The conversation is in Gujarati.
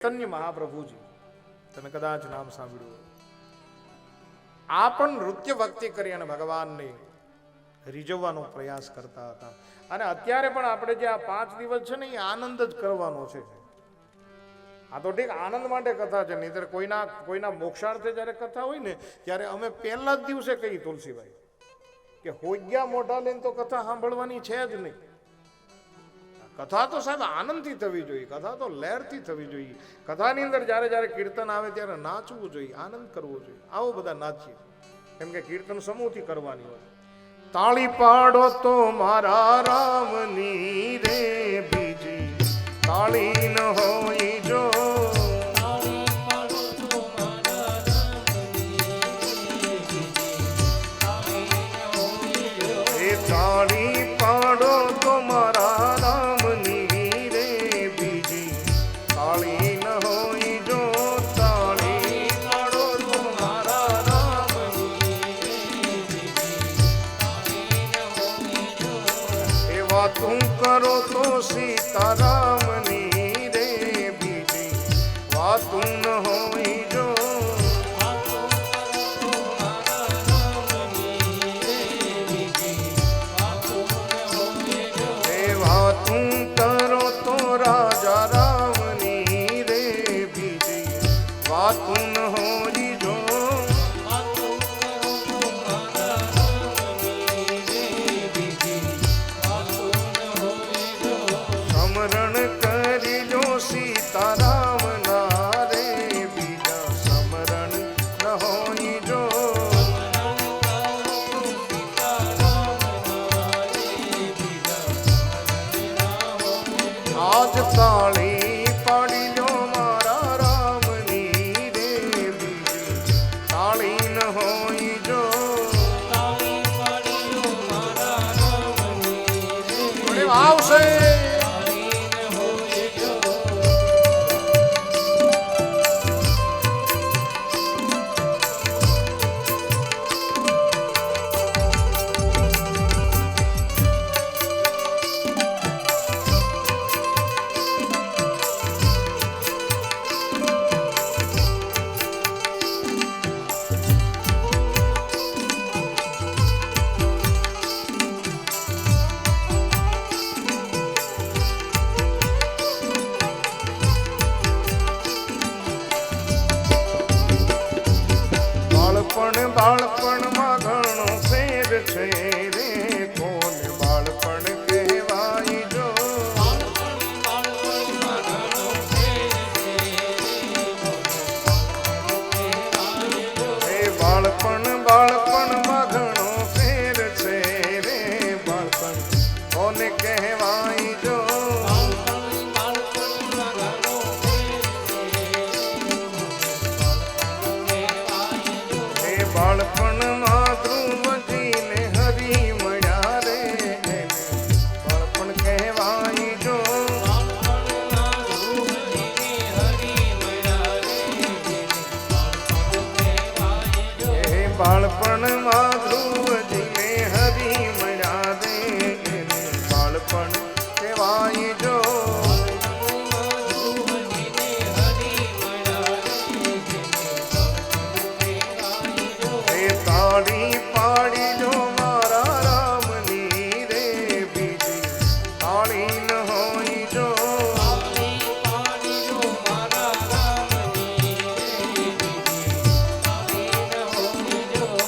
ચૈતન્ય મહાપ્રભુજી, તમે કદાચ નામ સાંભળ્યું. આ પણ નૃત્ય ભક્તિ કરી અને ભગવાનને રીઝવવાનો પ્રયાસ કરતા હતા. અને અત્યારે પણ આપણે જે આ 5 દિવસ છે ને એ આનંદ જ કરવાનો છે. આ તો ઠીક આનંદ માટે કથા છે, નહીં કોઈના મોક્ષાર્થે જ્યારે કથા હોય ને ત્યારે અમે પહેલા જ દિવસે કહી તુલસીભાઈ કે હોગ્યા મોઢા લઈને તો કથા સાંભળવાની છે જ નહીં. કથા તો સાહેબ આનંદથી થવી જોઈએ, કથા તો લહેરથી થવી જોઈએ. કથાની અંદર જ્યારે જ્યારે કીર્તન આવે ત્યારે નાચવું જોઈએ, આનંદ કરવો જોઈએ. આવો બધા નાચીએ, કેમ કે કીર્તન સમૂહથી કરવાની હોય. તાળી પાડો તો મારા રામની રે બીજી તાળી ન હોય જો. તાળી પાડો તો મારા રામની રે બીજી તાળી ન હોય જો. તાળી પાડો તો મારા રામની એ વાતું કરો તો સીતારામની રે બીજી વાતું ન હોય જો. વાતું ન હોરી જો. સમરણ કરી લો સીતારામ ના રે બીજા સમરણ ન હોઈ જો. આજ તાળી પાડી લો મારા રામની રે બીજી તાળી ન હોય જો. આવશે બાળપણમાં ઘણો ફેર છે રે. કોને બાળપણ કહેવાય જો. બાળપણમાં ઘણો ફેર છે રે. બાળપણ કોને કહેવાય જો. બાળપણમાં ધ્રુવજીને હરી મળ્યા રે બાળપણ કહેવાય જો. બાળપણ